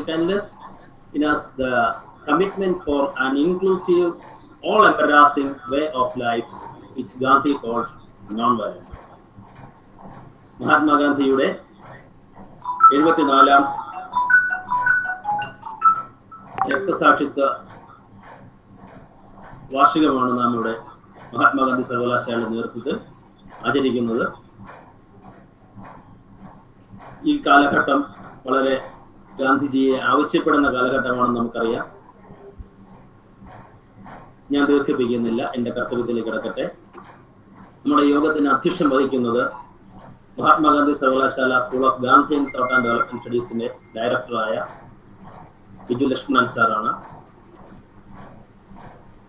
kindness in us the commitment for an inclusive, all-embracing way of life, which Gandhi called non-violence. മഹാത്മാഗാന്ധിയുടെ 74ാം രക്തസാക്ഷിത്വ വാർഷികമാണ് നാം ഇവിടെ മഹാത്മാഗാന്ധി സർവകലാശാലയുടെ നേതൃത്വത്തിൽ ആചരിക്കുന്നത്. ഈ കാലഘട്ടം വളരെ ഗാന്ധിജിയെ ആവശ്യപ്പെടുന്ന കാലഘട്ടമാണെന്ന് നമുക്കറിയാം. ഞാൻ ദീർഘിപ്പിക്കുന്നില്ല, എൻ്റെ കർത്തവ്യത്തിലേക്ക് കിടക്കട്ടെ. നമ്മുടെ യോഗത്തിന് അധ്യക്ഷം വഹിക്കുന്നത് മഹാത്മാഗാന്ധി സർവകലാശാല school of Gandhian thought and development സ്റ്റഡീസിന്റെ ഡയറക്ടറായ ബിജു ലക്ഷ്മണൻ സാറാണ്.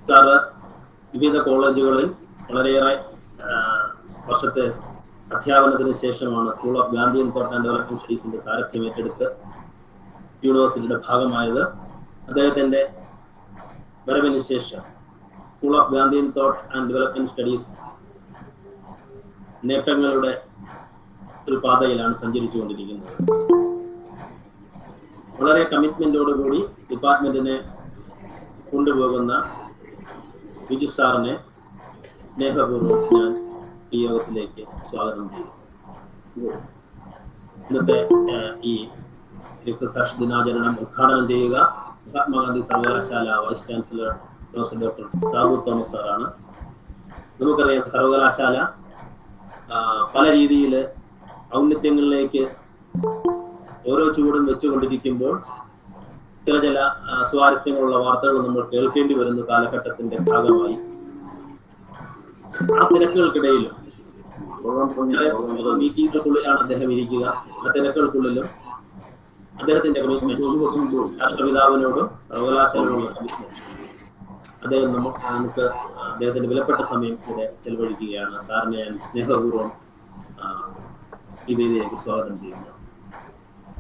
സാറ് വിവിധ കോളേജുകളിൽ വളരെയേറെ വർഷത്തെ അധ്യാപനത്തിന് ശേഷമാണ് school of Gandhian thought and development സ്റ്റഡീസിന്റെ സാരഥ്യം ഏറ്റെടുത്ത് യൂണിവേഴ്സിറ്റിയുടെ ഭാഗമായത്. അദ്ദേഹത്തിന്റെ വരവിന് ശേഷം school of Gandhian thought and development studies നേട്ടങ്ങളുടെ ഒരു പാതയിലാണ് സഞ്ചരിച്ചുകൊണ്ടിരിക്കുന്നത്. വളരെ കമ്മിറ്റ്മെന്റോടുകൂടി ഡിപ്പാർട്ട്മെന്റിനെ കൊണ്ടുപോകുന്ന ബിജു സാറിനെ സ്നേഹപൂർവ്വം ഞാൻ ഈ യോഗത്തിലേക്ക് സ്വാഗതം ചെയ്തു. ഇന്നത്തെ ഈ രക്തസാക്ഷി ദിനാചരണം ഉദ്ഘാടനം ചെയ്യുക മഹാത്മാഗാന്ധി സർവകലാശാല vice chancellor professor doctor Sabu Thomas സാറാണ്. നമുക്കറിയാം, സർവകലാശാല പല രീതിയിൽ ഔന്നത്യങ്ങളിലേക്ക് ഓരോ ചുവടും വെച്ചുകൊണ്ടിരിക്കുമ്പോൾ ചില സ്വാരസ്യങ്ങളുള്ള വാർത്തകൾ നമ്മൾ കേൾക്കേണ്ടി വരുന്ന കാലഘട്ടത്തിന്റെ ഭാഗമായി ആ തിരക്കുകൾക്കിടയിലും മീറ്റിങ്ങുകൾക്കുള്ളിലാണ് അദ്ദേഹം ഇരിക്കുക. ആ തിരക്കുകൾക്കുള്ളിലും അദ്ദേഹത്തിന്റെ കമ്മിറ്റ്മെന്റ് രാഷ്ട്രപിതാവിനോടും സർവകലാശാലയോടുള്ള കമ്മിറ്റ്മെന്റ് അദ്ദേഹം നമുക്ക് അദ്ദേഹത്തിന്റെ വിലപ്പെട്ട സമയം ഇവിടെ ചെലവഴിക്കുകയാണ്. സാറിനെ ഞാൻ സ്നേഹപൂർവ്വം ഈ വേദിയിലേക്ക് സ്വാഗതം ചെയ്യുന്നു.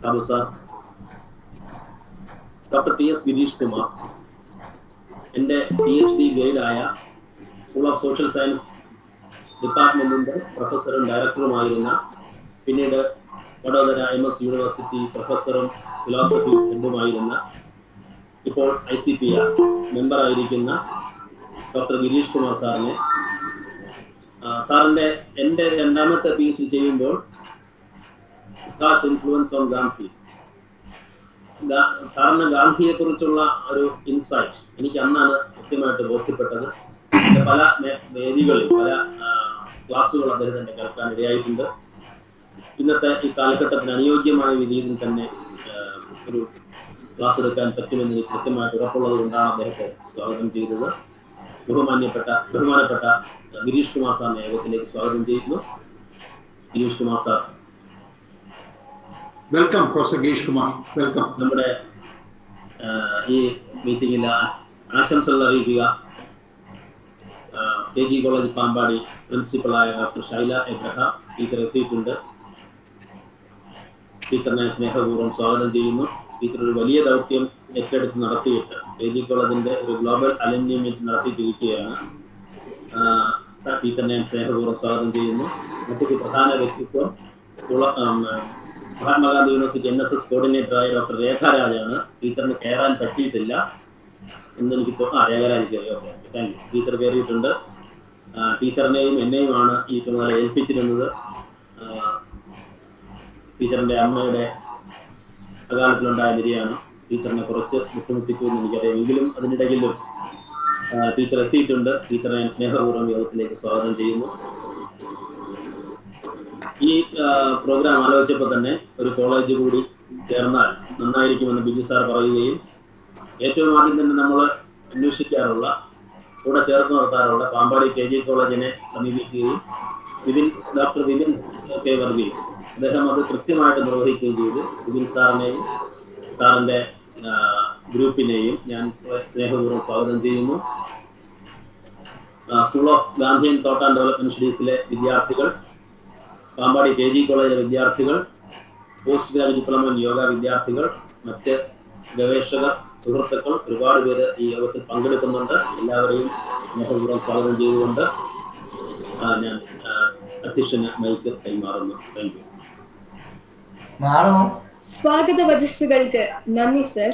Babu sir, doctor PS Girish Kumar എൻ്റെ PhD ഗൈഡായ സ്കൂൾ ഓഫ് സോഷ്യൽ സയൻസ് ഡിപ്പാർട്ട്മെന്റിന്റെ പ്രൊഫസറും ഡയറക്ടറുമായിരുന്ന, പിന്നീട് വഡോദര MS യൂണിവേഴ്സിറ്റി പ്രൊഫസറും ഫിലോസഫി ഹെഡുമായിരുന്ന, ഇപ്പോൾ ICPR മെമ്പറായിരിക്കുന്ന ഡോക്ടർ ഗിരീഷ് കുമാർ സാറിനെ, സാറിന്റെ എൻ്റെ രണ്ടാമത്തെ PhD ചെയ്യുമ്പോൾ ഇൻഫ്ലുവൻസ് ഓൺ ഗാന്ധി, സാറിന് ഗാന്ധിയെ കുറിച്ചുള്ള ഒരു ഇൻസൈറ്റ് എനിക്ക് അന്നാണ് കൃത്യമായിട്ട് ബോധ്യപ്പെട്ടത്. പല വേദികളിൽ പല ക്ലാസ്സുകൾ അദ്ദേഹത്തിന്റെ കേൾക്കാൻ ഇടയായിട്ടുണ്ട്. ഇന്നത്തെ ഈ കാലഘട്ടത്തിന് അനുയോജ്യമായ രീതിയിൽ തന്നെ ഒരു ക്ലാസ് എടുക്കാൻ പറ്റുമെന്ന് എനിക്ക് കൃത്യമായിട്ട് ഉറപ്പുള്ളത് കൊണ്ടാണ് അദ്ദേഹത്തെ സ്വാഗതം ചെയ്തത്. ബഹുമാനപ്പെട്ട ഗിരീഷ് കുമാർ സാറിനെ യോഗത്തിലേക്ക് സ്വാഗതം ചെയ്യുന്നു. Girish Kumar sir, welcome. Professor Girish Kumar, welcome. നമ്മുടെ ഈ മീറ്റിംഗിൽ ആശംസകൾ അറിയിക്കുക KG കോളേജ് പാമ്പാടി പ്രിൻസിപ്പളായ ഡോക്ടർ ഷൈല എബ്രഹാം ടീച്ചർ എത്തിയിട്ടുണ്ട്. ടീച്ചറിനെ സ്നേഹപൂർവ്വം സ്വാഗതം ചെയ്യുന്നു. ടീച്ചർ ഒരു വലിയ ദൗത്യം ഏറ്റെടുത്ത് നടത്തിയിട്ട് KG കോളേജിന്റെ ഒരു ഗ്ലോബൽ അലുമിനി മീറ്റ് നടത്തിയിട്ടിരിക്കുകയാണ്. ടീച്ചറിനെ സ്നേഹപൂർവ്വം സ്വാഗതം ചെയ്യുന്നു. മറ്റൊരു പ്രധാന വ്യക്തിത്വം മഹാത്മാഗാന്ധി യൂണിവേഴ്സിറ്റി NSS കോർഡിനേറ്ററായ ഡോക്ടർ രേഖാരാജാണ്. ടീച്ചറിന് കയറാൻ പറ്റിയിട്ടില്ല എന്ന് എനിക്ക് രേഖാരാജ് ടീച്ചർ കയറിയിട്ടുണ്ട്. ടീച്ചറിനെയും എന്നെയുമാണ് ഈ ചുമതല ഏൽപ്പിച്ചിരുന്നത്. ടീച്ചറിന്റെ അമ്മയുടെ അകാലത്തിലുണ്ടായ നിര്യാണം ടീച്ചറിനെ കുറച്ച് ബുദ്ധിമുട്ടിച്ചു എന്ന് എനിക്കറിയാം. എങ്കിലും അതിനിടയിലും ടീച്ചർ എത്തിയിട്ടുണ്ട്. ടീച്ചറെ ഞാൻ സ്നേഹപൂർവ്വം യോഗത്തിലേക്ക് സ്വാഗതം ചെയ്യുന്നു. ഈ പ്രോഗ്രാം ആലോചിച്ചപ്പോൾ തന്നെ ഒരു കോളേജ് കൂടി ചേർന്നാൽ നന്നായിരിക്കുമെന്ന് ബിജു സാർ പറയുകയും ഏറ്റവും ആദ്യം തന്നെ നമ്മൾ അന്വേഷിക്കാറുള്ള, കൂടെ ചേർത്ത് നടത്താറുള്ള പാമ്പാടി KG കോളേജിനെ സമീപിക്കുകയും ഡോക്ടർ വിപിൻ K വർഗീസ് അദ്ദേഹം അത് കൃത്യമായിട്ട് നിർവഹിക്കുകയും ചെയ്തു. വിപിൻ സാറിനെയും സാറിൻ്റെ ഗ്രൂപ്പിനെയും ഞാൻ സ്നേഹപൂർവ്വം സ്വാഗതം ചെയ്യുന്നു. School of Gandhian thought and development സ്റ്റഡീസിലെ വിദ്യാർത്ഥികൾ, പാമ്പാടി KG കോളേജിലെ വിദ്യാർത്ഥികൾ, post graduate diploma in yoga വിദ്യാർത്ഥികൾ, മറ്റ് ഗവേഷകർ, സുഹൃത്തുക്കൾ ഒരുപാട് പേര് ഈ യോഗത്തിൽ പങ്കെടുക്കുന്നുണ്ട്. എല്ലാവരെയും സ്നേഹപൂർവ്വം സ്വാഗതം ചെയ്തുകൊണ്ട് ഞാൻ അധ്യക്ഷന് മൈക്ക് കൈമാറുന്നു. Thank you. സ്വാഗത വചസ്സുകൾക്ക് നന്ദി സർ.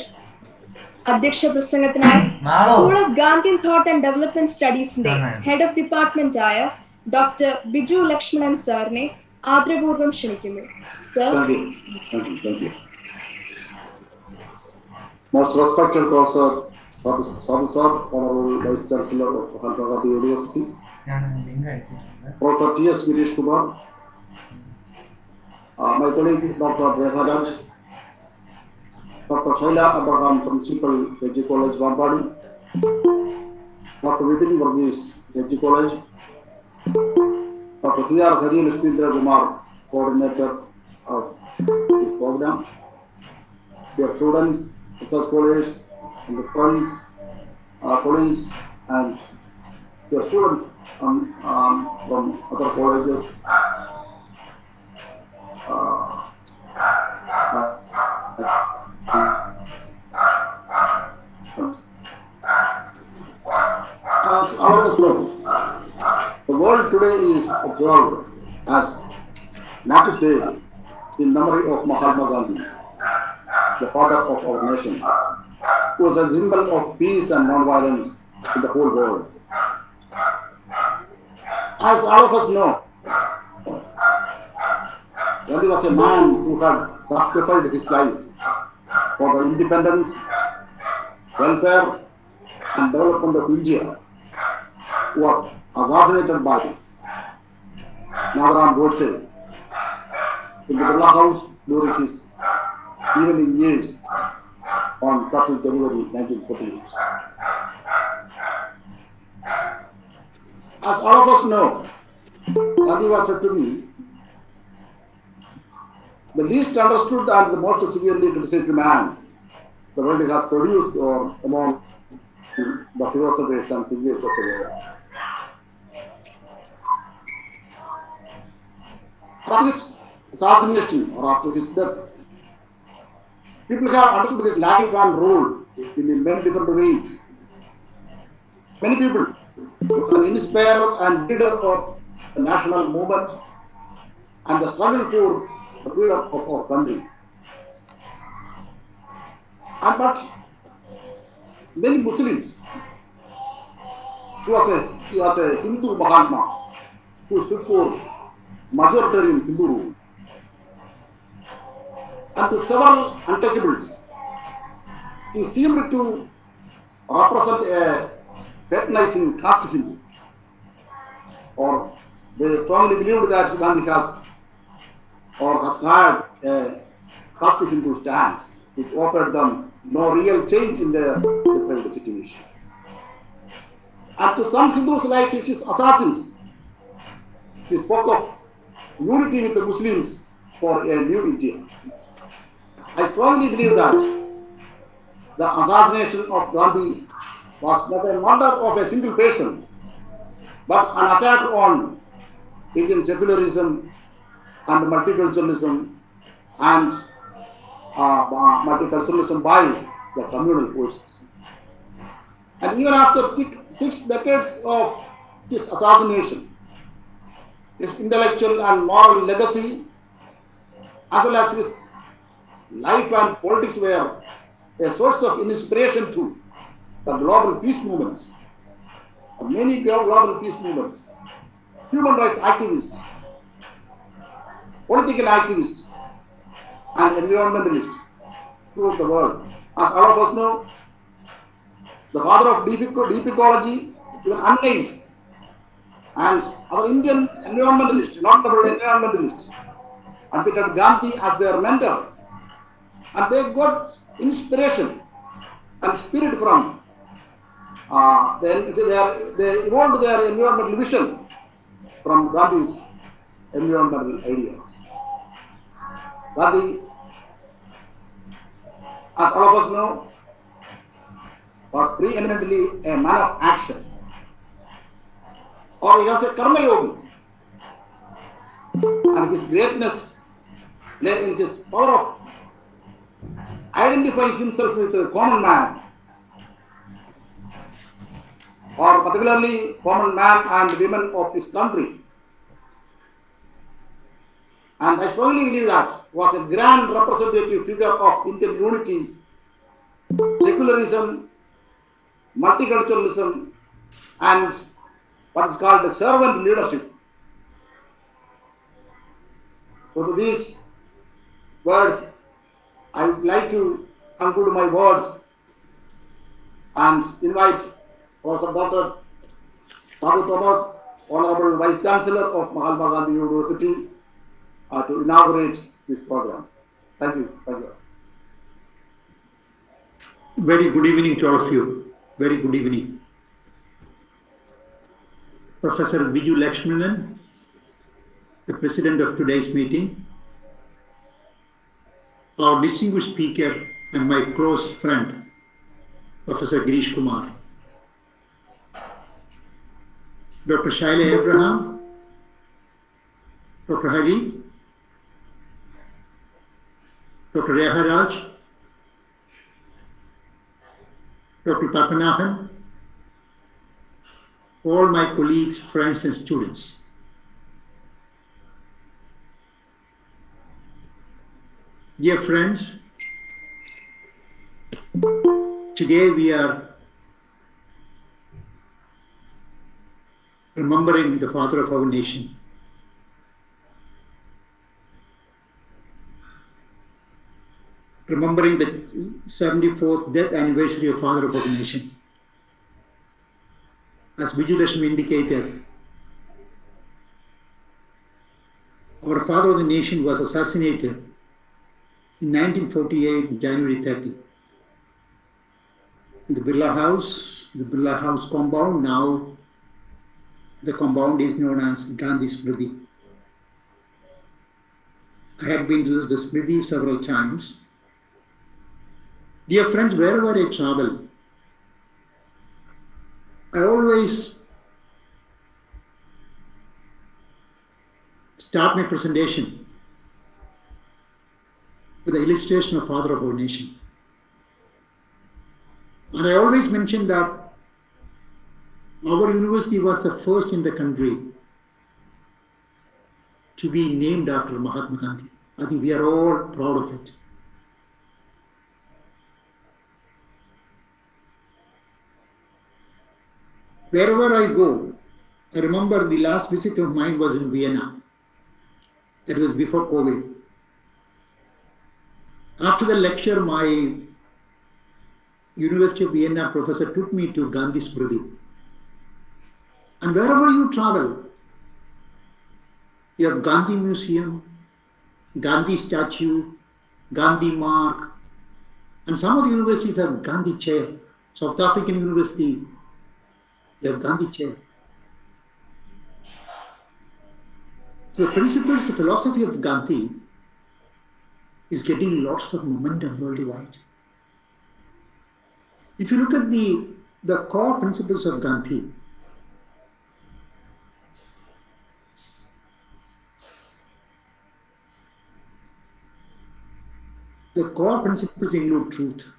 അധ്യക്ഷ പ്രസംഗത്തിനായി school of Gandhian thought and development സ്റ്റഡീസിന്റെ ഹെഡ് ഓഫ് ഡിപ്പാർട്ട്മെന്റ് ആയ ഡോക്ടർ ബിജു ലക്ഷ്മണൻ സാറിനെ ആദരപൂർവ്വം ക്ഷണിക്കുന്നു. Sir. Thank you. Most respected Professor Sadhu Sir, Honorable Vice Chancellor of Mahatma Gandhi University, Professor T.S. Girish Kumar, my colleague Dr. Bharatheeyam, Dr. Shaila Abraham, Principal, KG College, Bambadi, Dr. Vipin Varghese, KG College, Dr. C.R. Khalil Spindra Kumar, Coordinator of this program, dear students, research scholars, and the friends, colleagues, and dear students from other colleges. As all of us know, the world today is observed as Martyrs' Day in memory of Mahatma Gandhi, the father of our nation, who was a symbol of peace and non-violence in the whole world. As all of us know, Gandhi was a man who had sacrificed his life for the independence, welfare, and development of India, who was assassinated by Natharam Godse in the Birla House during his evening years on 30 January 1948. As all of us know, Gandhi was said to be the least understood and the most severely criticized man the world has produced or among the philosophers and figures of the world. After his assassination or after his death, people have understood his life and role in many different ways. Many people, he was an inspirer and leader of the national movement and the struggle for the freedom of our country. But many Muslims, he was a Hindu Mahatma who stood for majoritarian Hindu rule. And to several untouchables, he seemed to represent a patronizing caste Hindu, or they strongly believed that Gandhi has had a caste Hindu stance, which offered them no real change in their deprived situation. And to some Hindus like his assassins, he spoke of unity with the Muslims for a new India. I strongly believe that the assassination of Gandhi was not a murder of a single person, but an attack on Indian secularism and multiculturalism by the communal forces. And even after six decades of his assassination, his intellectual and moral legacy, as well as his life and politics, were a source of inspiration to the global peace movements, many global peace movements, human rights activists, political activists, and environmentalists throughout the world. As all of us know, the father of deep ecology, even Anais, and other Indian environmentalists, notable environmentalists, admitted Gandhi as their mentor, and they got inspiration and spirit from they evolved their environmental vision from Gandhi's environmental ideas. Gandhi, as all of us know, was preeminently a man of action, or he was a karma yogi, and his greatness lay in his power of identifying himself with the common man, or particularly common man and women of his country. And I strongly believe that was a grand representative figure of Indian unity, secularism, multiculturalism, and what is called the servant leadership. So to these words, I would like to conclude my words and invite Professor Dr. Sabu Thomas, Honorable Vice Chancellor of Mahatma Gandhi University, to inaugurate this program. Thank you. Thank you. Very good evening to all of you. Very good evening. Professor Biju Lakshmanan, the president of today's meeting, our distinguished speaker and my close friend, Professor Girish Kumar, Dr. Shaila Abraham, Dr. Hari, Dr. Reharaj, Dr. Papanahan, all my colleagues, friends, and students. Dear friends, today we are remembering the father of our nation. Remembering the 74th death anniversary of father of our nation. As Biju Lakshmi indicated, our father of the nation was assassinated in 1948, January 30. In the Birla House compound, now the compound is known as Gandhi Smriti. I had been to the Smriti several times. Dear friends, wherever I travel, I always start my presentation with the illustration of father of our nation. And I always mention that our university was the first in the country to be named after Mahatma Gandhi. I think we are all proud of it. Wherever I go, I remember the last visit of mine was in Vienna. That was before COVID. After the lecture, my University of Vienna professor took me to Gandhi Smriti. And wherever you travel, you have Gandhi Museum, Gandhi statue, Gandhi mark, and some of the universities have Gandhi chair. South African University, they have Gandhi chair. So the principles, the philosophy of Gandhi is getting lots of momentum worldwide. If you look at the core principles of Gandhi, the core principles include truth,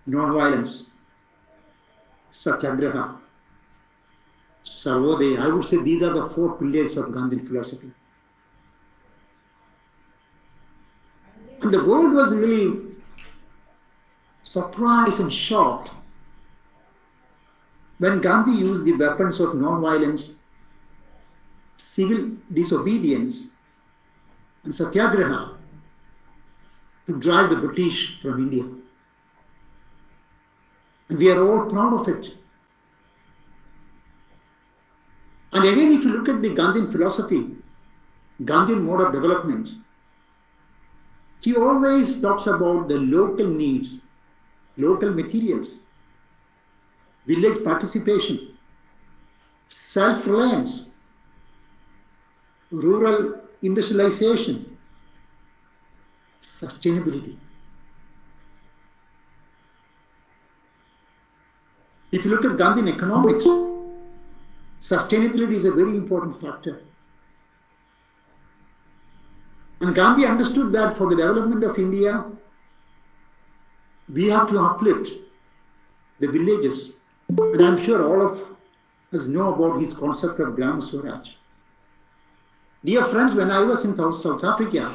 non-violence, satyagraha, sarvodaya. I would say these are the four pillars of Gandhian philosophy. And the world was really surprised and shocked when Gandhi used the weapons of non-violence, civil disobedience, and satyagraha to drive the British from India. And we are all proud of it. And again, if you look at the Gandhian philosophy, Gandhian mode of development, he always talks about the local needs, local materials, village participation, self-reliance, rural industrialization, sustainability. If you look at Gandhian economics, sustainability is a very important factor. And Gandhi understood that for the development of India, we have to uplift the villages. And I'm sure all of us know about his concept of Gram Swaraj. Dear friends, when I was in South Africa,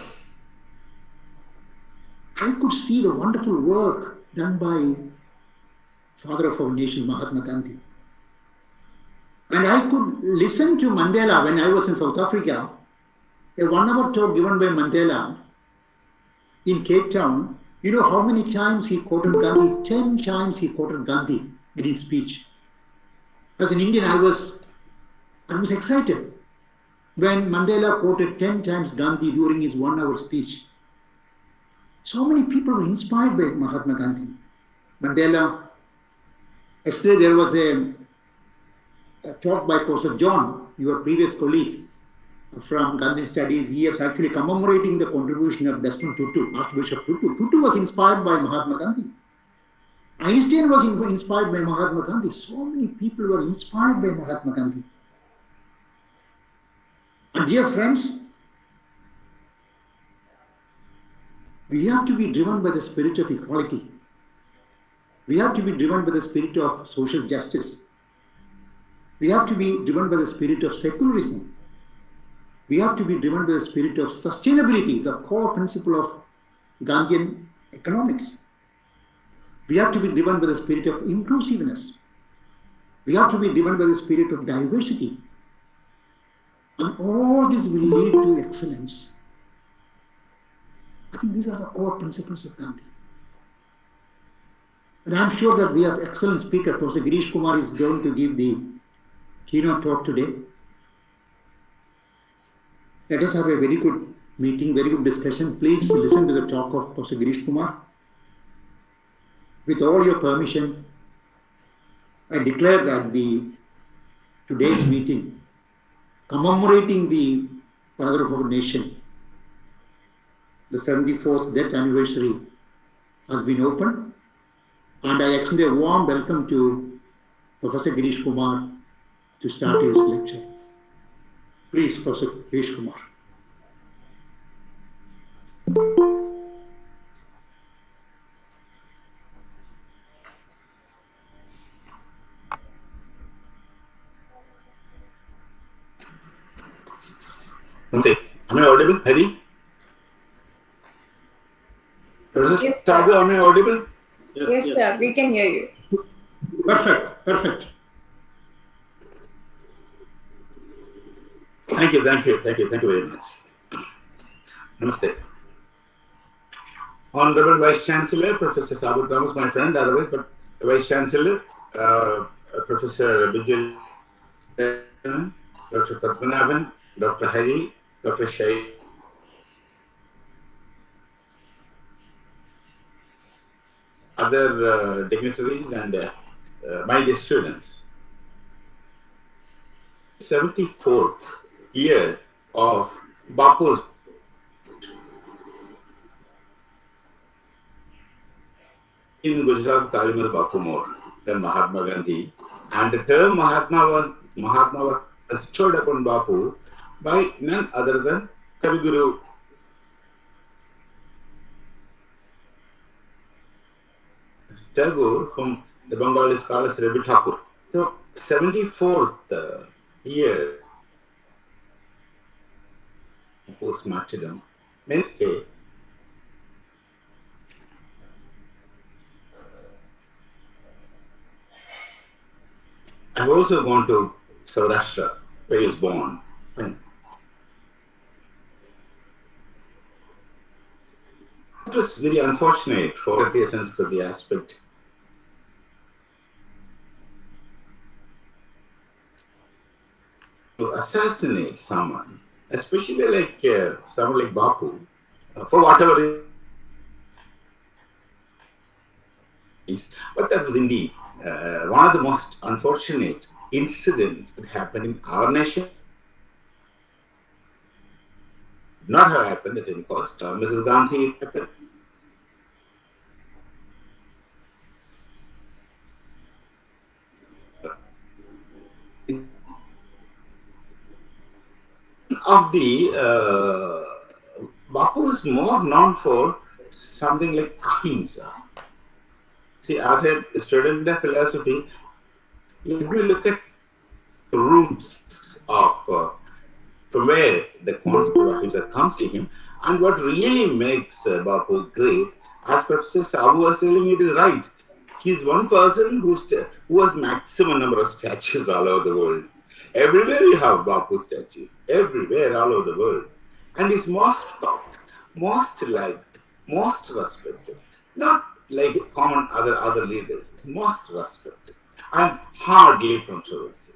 I could see the wonderful work done by father of our nation, Mahatma Gandhi. And I could listen to Mandela when I was in South Africa, a 1 hour talk given by Mandela in Cape Town. You know how many times he quoted Gandhi? 10 times he quoted Gandhi in his speech. As an Indian, I was excited when Mandela quoted 10 times Gandhi during his 1 hour speech. So many people were inspired by Mahatma Gandhi. Mandela. Yesterday there was a talk by Professor John, your previous colleague from Gandhi Studies. He is actually commemorating the contribution of Desmond Tutu, Archbishop Tutu. Tutu was inspired by Mahatma Gandhi. Einstein was inspired by Mahatma Gandhi. So many people were inspired by Mahatma Gandhi. And dear friends, we have to be driven by the spirit of equality. We have to be driven by the spirit of social justice. We have to be driven by the spirit of secularism. We have to be driven by the spirit of sustainability, the core principle of Gandhian economics. We have to be driven by the spirit of inclusiveness. We have to be driven by the spirit of diversity. And all this will lead to excellence. I think these are the core principles of Gandhi. And I'm sure that we have excellent speaker. Professor Girish Kumar is going to give the keynote talk today. Let us have a very good meeting, very good discussion. Please listen to the talk of Professor Girish Kumar. With all your permission, I declare that today's meeting, commemorating the father of our nation, the 74th death anniversary, has been opened. And I extend a warm welcome to Professor Girish Kumar to start his lecture. Please, Professor Girish Kumar. Namaste. Am I audible, Hari? Professor Yes, Sabu, am I audible? Yes, sir. We can hear you. Perfect, perfect. Thank you very much. Namaste. Honorable Vice Chancellor, Professor Sabu Thomas, my friend, otherwise, but Vice Chancellor, Professor Biju, Dr. Padmanabhan, Dr. Hari, Dr. Shai, other dignitaries, and my dear students. 74th year of Bapu's in Gujarat, Kalimal Bapu more than Mahatma Gandhi, and the term Mahatma was bestowed upon Bapu by none other than Kaviguru Tagore, whom the Bengalis call as Rabi Thakur. So, 74th year post martyrdom, Wednesday. I've also gone to Saurashtra, where he was born. It was very unfortunate for the Sanskrit aspect. To assassinate someone, especially like someone like Bapu, for whatever is, but that was indeed one of the most unfortunate incidents that happened in our nation. Not have happened at any cost. Mrs. Gandhi happened. Of the Bapu is more known for something like ahimsa. See, as a student of philosophy, if you look at the roots of from where the concept of ahimsa comes to him, and what really makes Bapu great, as Professor Sabu was telling, it is right. He's one person who has maximum number of statues all over the world. Everywhere you have Bapu statue, everywhere all over the world. And he's most talked, most liked, most respected. Not like common other leaders, most respected and hardly controversial.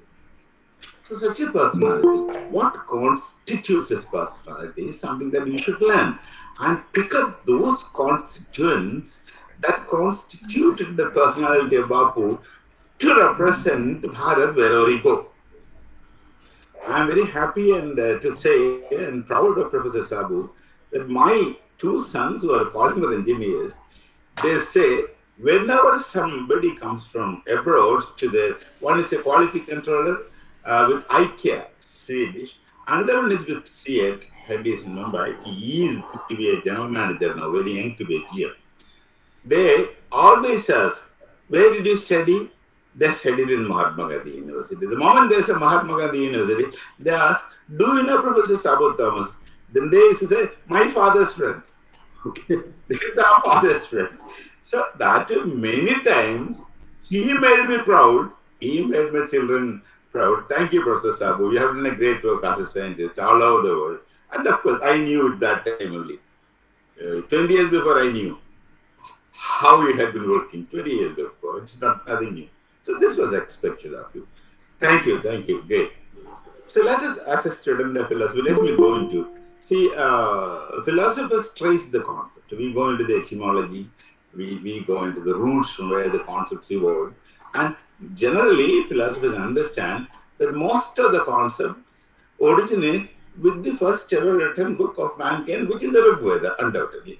So such a personality, what constitutes his personality is something that you should learn and pick up those constituents that constituted the personality of Bapu to represent Bharat wherever he go. I am very happy and to say and proud of Professor Sabu that my two sons who are polymer engineers, they say whenever somebody comes from abroad to the, one is a quality controller with IKEA, Swedish, another one is with Seat, and is in Mumbai. He is to be a general manager now, very young to be a GM. They always ask, where did you study? They studied in Mahatma Gandhi University. The moment there's a Mahatma Gandhi University, they ask, do you know Professor Sabu Thomas? Then they used to say, my father's friend. Okay. It's our father's friend. So that many times, he made me proud. He made my children proud. Thank you, Professor Sabu. You have done a great work as a scientist all over the world. And of course, I knew it that time only. 20 years before I knew how you had been working. 20 years before. It's not nothing new. So this was expected of you. Thank you, great. So let us, as a student of philosophy, let me go into, see, philosophers trace the concept. We go into the etymology, we go into the roots from where the concepts evolved. And generally, philosophers understand that most of the concepts originate with the first ever written book of mankind, which is the Rig Veda, undoubtedly.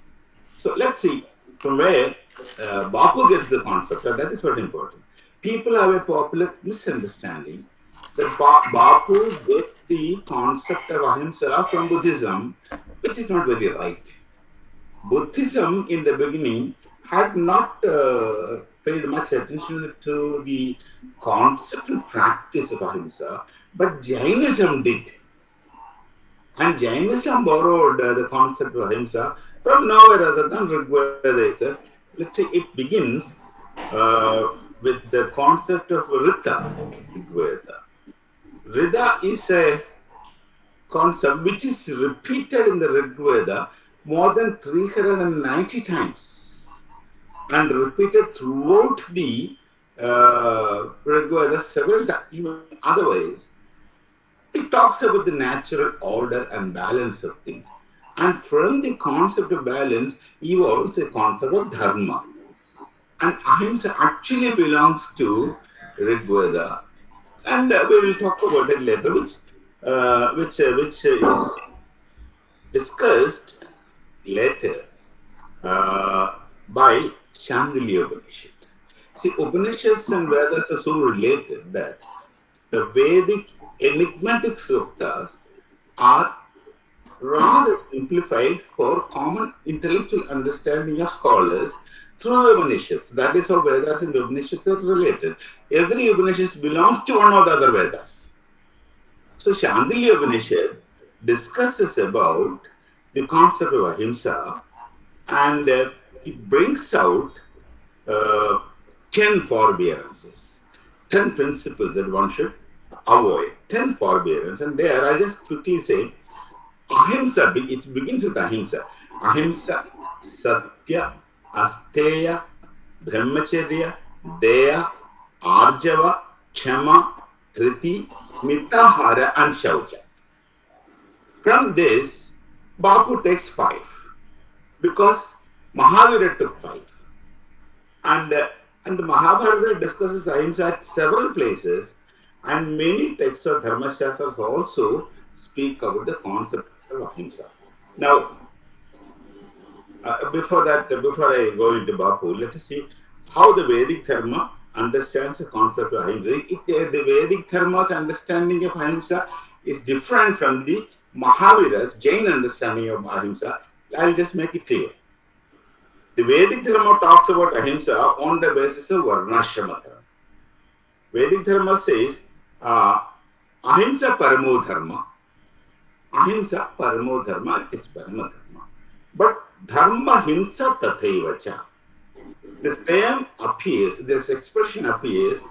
So let's see from where Bapu gets the concept, and that is very important. People have a popular misunderstanding that Bapu gets the concept of ahimsa from Buddhism, which is not very right. Buddhism in the beginning had not paid much attention to the concept and practice of ahimsa, but Jainism did. And Jainism borrowed the concept of ahimsa from nowhere other than Rig Veda itself. Let's say it begins with the concept of Rita, Rig Veda. Rida is a concept which is repeated in the Rig Veda more than 390 times and repeated throughout the Rig Veda several times, even otherwise. It talks about the natural order and balance of things. And from the concept of balance evolves a concept of dharma. And ahimsa actually belongs to Rig Veda. And we will talk about it later, which is discussed later by Chandogya Upanishad. See, Upanishads and Vedas are so related that the Vedic enigmatic suktas are rather simplified for common intellectual understanding of scholars through the Upanishads. That is how Vedas and Upanishads are related. Every Upanishad belongs to one of the other Vedas. So Chandogya Upanishad discusses about the concept of ahimsa, and it brings out 10 forbearances, 10 principles that one should avoid, 10 forbearance. And there I just quickly say, ahimsa, it begins with ahimsa. Ahimsa, satya, asteya, brahmacharya, deya, arjava, kshama, triti, mitahara, and shaucha. From this, Bapu takes 5 because Mahavira took 5. And the Mahabharata discusses ahimsa at several places, and many texts of Dharma Shastras also speak about the concept of ahimsa. Now, before I go into Bapu, let us see how the Vedic Dharma understands the concept of ahimsa. The Vedic Dharma's understanding of ahimsa is different from the Mahavira's Jain understanding of ahimsa. I'll just make it clear. The Vedic Dharma talks about ahimsa on the basis of Varnashrama Dharma. Vedic Dharma says ahimsa paramo dharma, ahimsa paramo dharma, it is parama dharma. But dharma himsa tathaiva cha. The same appears, this expression appears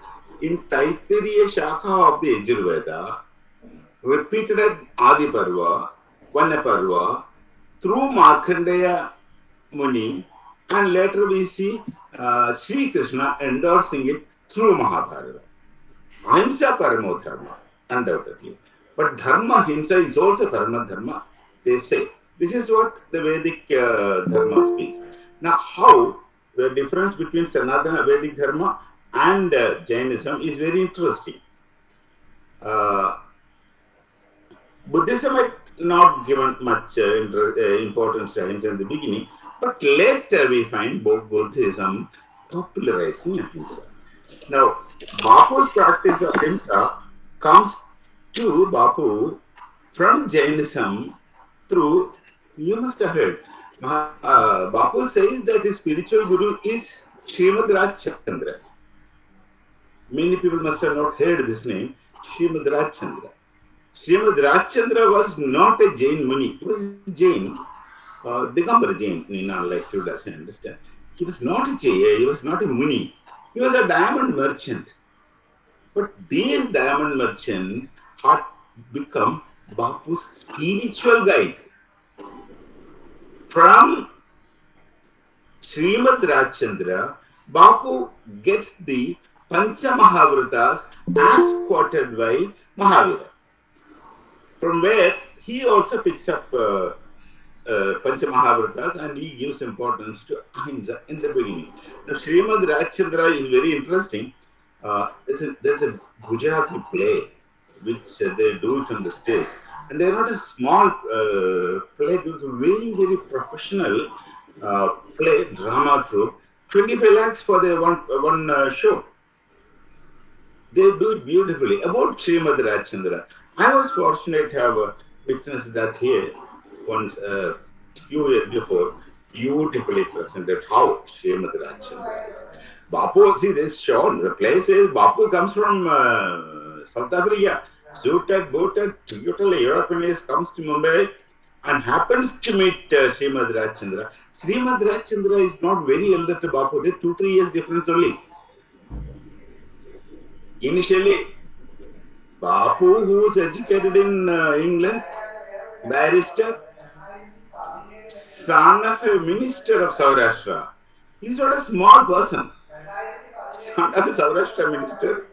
in Taittiriya Shaka of the Yajurveda, repeated at Adi Parva, Vanaparva, through Markandeya Muni, and later we see Sri Krishna endorsing it through Mahabharata. Ahimsa paramo dharma, undoubtedly. But dharma himsa is also parama dharma, they say. This is what the Vedic dharma speaks. Now, how the difference between Sanatana Vedic dharma and Jainism is very interesting. Buddhism had not given much importance to ahimsa in the beginning, but later we find Buddhism popularizing ahimsa. Now, Bapu's practice of ahimsa comes to Bapu from Jainism through, you must have heard, Bapu says that his spiritual guru is Srimad Rajchandra. Many people must have not heard this name, Srimad Rajchandra. Srimad Rajchandra was not a Jain Muni. He was Jain, Digambara Jain, like you doesn't understand. He was not a Jain, he was not a Muni. He was a diamond merchant. But these diamond merchants had become Bapu's spiritual guide. From Srimad Rajchandra, Bapu gets the Pancha Mahavratas as quoted by Mahavira. From where he also picks up Pancha Mahavratas and he gives importance to ahimsa in the beginning. Now, Srimad Rajchandra is very interesting. There's a Gujarati play which they do it on the stage. And they're not a small play, it was a very, very professional play, drama troupe. 25 lakhs for the one show. They do it beautifully. About Srimad Rajchandra, I was fortunate to have witnessed that here once a few years before, beautifully presented how Srimad Rajchandra is. Bapu, see this shown, the play says Bapu comes from South Africa, suited, booted, totally European, comes to Mumbai and happens to meet Srimad Rajchandra. Srimad Rajchandra is not very elder to Bapu, they're 2-3 years difference only. Initially, Bapu, who was educated in England, barrister, son of a minister of Saurashtra. He's not a small person. Son of a Saurashtra minister,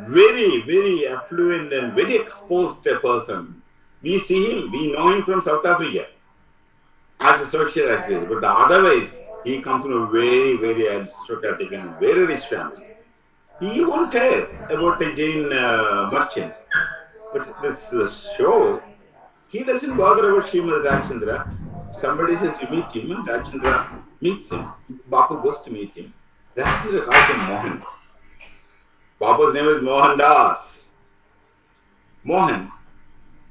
very, very affluent and very exposed person. We see him, we know him from South Africa as a social activist, but otherwise, he comes from a very, very aristocratic and very rich family. He won't care about a Jain merchant. But this show, he doesn't bother about Srimad Rajchandra. Somebody says you meet him and Rajchandra meets him. Bapu goes to meet him. Rajchandra calls him Mohan. Bapu's name is Mohan Das. Mohan,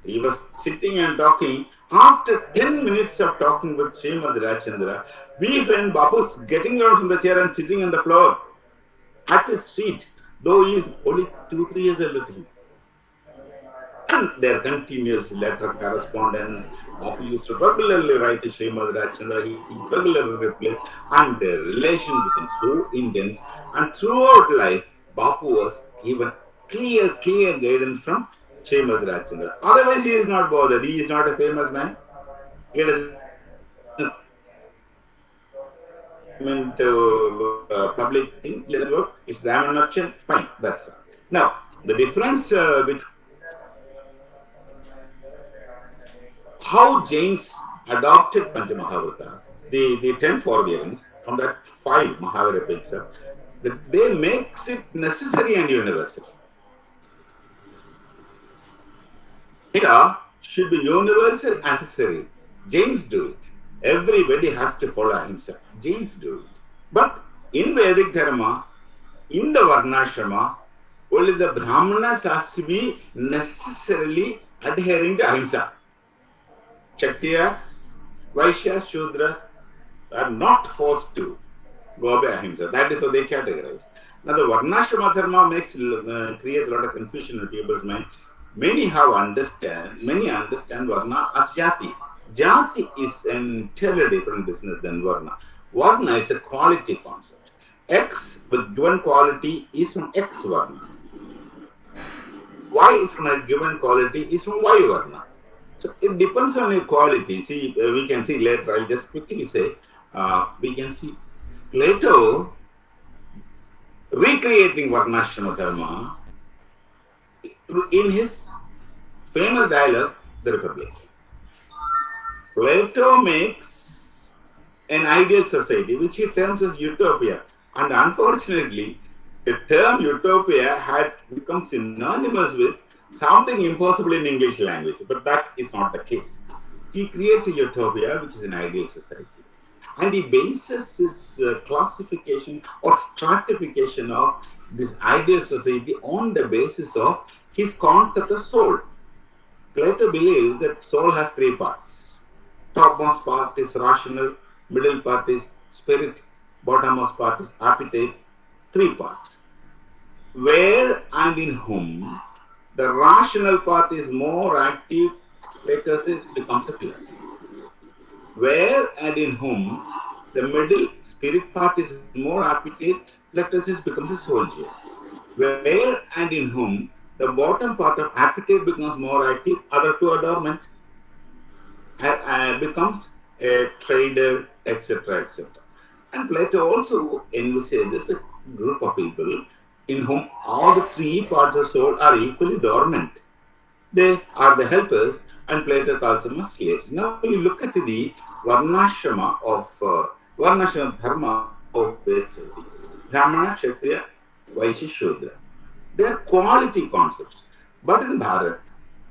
he was sitting and talking. After 10 minutes of talking with Srimad Rajchandra, we find Bapu's getting down from the chair and sitting on the floor at his feet, though he is only 2-3 years older than him. And their continuous letter correspondence. Bapu used to regularly write to Srimad Rajchandra, he regularly replies, and their relation became so intense. And throughout life, Bapu was given clear guidance from Srimad Rajchandra. Otherwise, he is not bothered. He is not a famous man. He doesn't into public thing. Let us work. It's diamond merchant. Fine. That's all. Now, the difference between how Jains adopted Pancha Mahavratas, the 10 forbearance, from that 5 Mahavira picks up, that they makes it necessary and universal. Ahimsa should be universal and necessary. Jains do it. Everybody has to follow ahimsa. Jains do it. But in Vedic Dharma, in the Varnashrama, only the Brahmanas has to be necessarily adhering to ahimsa. Kshatriyas, Vaishyas, Shudras are not forced to go by ahimsa. That is what they categorize. Now the Varnashrama Dharma creates a lot of confusion in people's mind. Many understand Varna as Jati. Jati is an entirely different business than Varna. Varna is a quality concept. X with given quality is from X Varna. Y from a given quality is from Y Varna. So it depends on your quality. See, we can see later, I'll just quickly say, we can see Plato recreating Varnashrama Dharma in his famous dialogue, The Republic. Plato makes an ideal society, which he terms as utopia. And unfortunately, the term utopia had become synonymous with something impossible in English language. But that is not the case. He creates a utopia, which is an ideal society. And he bases his classification or stratification of this ideal society on the basis of his concept of soul. Plato believes that soul has three parts. Topmost part is rational, middle part is spirit, bottommost part is appetite, three parts. Where and in whom the rational part is more active, Plato says, becomes a philosopher. Where and in whom the middle spirit part is more appetite, Plato says, becomes a soldier. Where and in whom the bottom part of appetite becomes more active, other two are dormant, becomes a trader, etc., etc. And Plato also envisages a group of people in whom all the three parts of soul are equally dormant. They are the helpers, and Plato calls them as slaves. Now you look at the Varnashrama Dharma of the Brahmana, Kshatriya, Vaishya, Shudra. They are quality concepts. But in Bharat,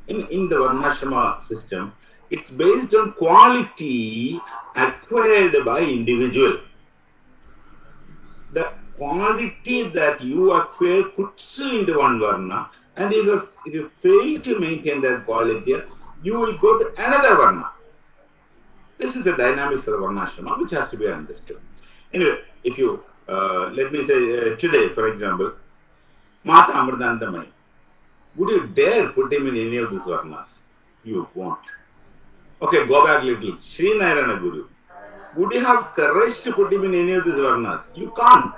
in the Varnashrama system, it's based on quality acquired by individual. The quality that you acquire puts you into one Varna, and if you fail to maintain that quality, you will go to another Varna. This is a dynamics of the Varnashrama which has to be understood. Anyway, if you, let me say today, for example, Mata Amritanandamani, would you dare put him in any of these Varnas? You won't. Okay, go back a little. Sri Narayana Guru, would you have courage to put him in any of these Varnas? You can't.